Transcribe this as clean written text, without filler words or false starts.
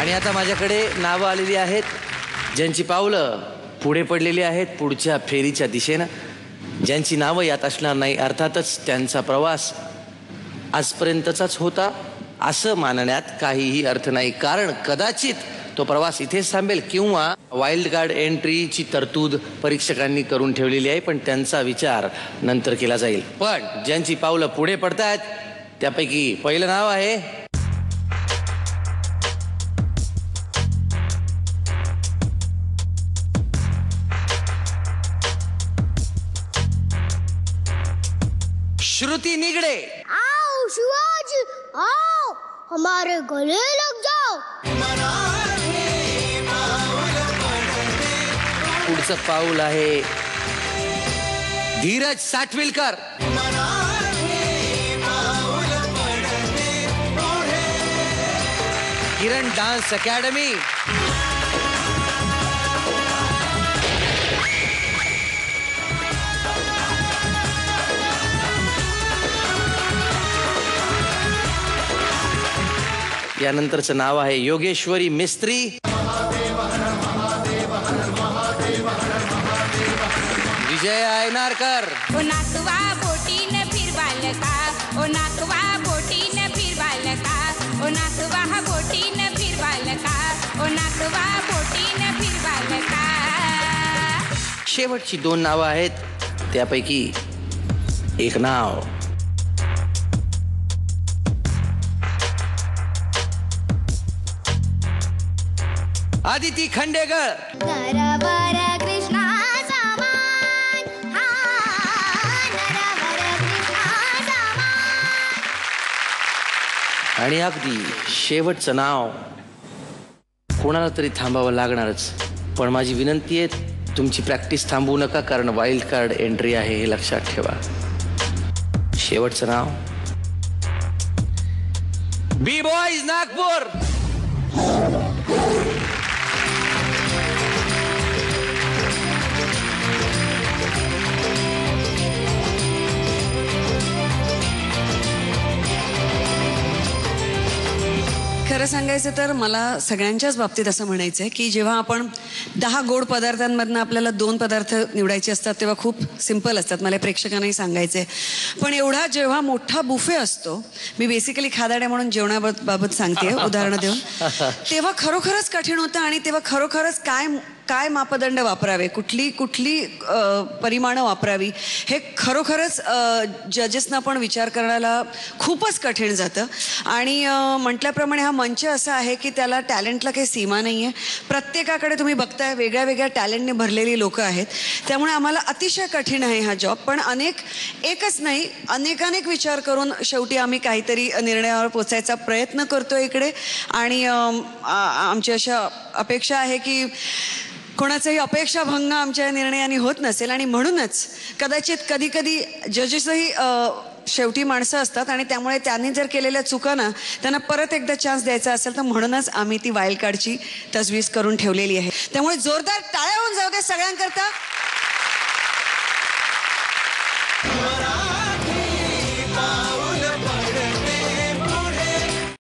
आणि आता माझ्याकडे नावं आलेली आहेत ज्यांची पावलं पुढे पडलेली आहेत पुढच्या फेरीच्या दिशेनं, ज्यांची नावं यात असणार नाही. अर्थातच त्यांचा प्रवास आजपर्यंतचाच होता असं मानण्यात काहीही अर्थ नाही, कारण कदाचित तो प्रवास इथेच थांबेल किंवा वाईल्ड कार्ड एंट्रीची तरतूद परीक्षकांनी करून ठेवलेली आहे, पण त्यांचा विचार नंतर केला जाईल. पण ज्यांची पावलं पुढे पडतायत त्यापैकी पहिलं नाव आहे श्रुती निगडे. आओ शिवाजी आओ, हमारे गले लग जाओ. पुढचं पाऊल आहे धीरज साटविलकर. किरण डान्स अकॅडमी. यानंतरचं नाव आहे योगेश्वरी मिस्त्री. विजय आयनारकर. ओ नातवा बोटीने फिरवाल का, ओ नातवा बोटीने फिरवाल का, ओ नातवा बोटीने फिरवाल का, ओ नातवा बोटीने फिरवाल का. शेवटची दोन नावं आहेत त्यापैकी एक नाव आदिती खंडेकर. नरवर कृष्णा समान, हा नरवर कृष्णा समान. आणि अगदी शेवटचं नाव कोणाला तरी थांबावं लागणारच, पण माझी विनंती आहे तुमची प्रॅक्टिस थांबवू नका, कारण वाईल्ड कार्ड एंट्री आहे हे लक्षात ठेवा. शेवटचं नाव बी बॉईज नागपूर. खरं सांगायचं तर मला सगळ्यांच्याच बाबतीत असं म्हणायचं आहे की जेव्हा आपण 10 गोड पदार्थांमधनं आपल्याला 2 पदार्थ निवडायचे असतात तेव्हा खूप सिंपल असतात. मला प्रेक्षकांनाही सांगायचं आहे, पण एवढा जेव्हा मोठा बुफे असतो, मी बेसिकली खादाड्या म्हणून जेवणाबाबत सांगते उदाहरणं देऊन, तेव्हा खरोखरच कठीण होतं. आणि तेव्हा खरोखरच काय मापदंड वापरावे, कुठली परिमाणं वापरावी, हे खरोखरच जजेसना पण विचार करायला खूपच कठीण जातं. आणि म्हटल्याप्रमाणे हा मंच असा आहे की त्याला टॅलेंटला काही सीमा नाही आहे. प्रत्येकाकडे तुम्ही बघताय वेगळ्या वेगळ्या टॅलेंटने भरलेली लोकं आहेत, त्यामुळे आम्हाला अतिशय कठीण आहे हा जॉब. पण एकच नाही अनेक विचार करून शेवटी आम्ही काहीतरी निर्णयावर पोचायचा प्रयत्न करतो इकडे. आणि आमची अशा अपेक्षा आहे की कोणाचाही अपेक्षाभंग आमच्या निर्णयाने होत नसेल. आणि म्हणूनच कदाचित कधी जजेसही शेवटी माणसं असतात आणि त्यामुळे त्यांनी जर केलेल्या चुकांना त्यांना परत एकदा चान्स द्यायचा असेल तर म्हणूनच आम्ही ती वाईल्ड कार्डची तजवीज करून ठेवलेली आहे. त्यामुळे जोरदार टाळ्या होऊन जाऊ दे सगळ्यांकरता.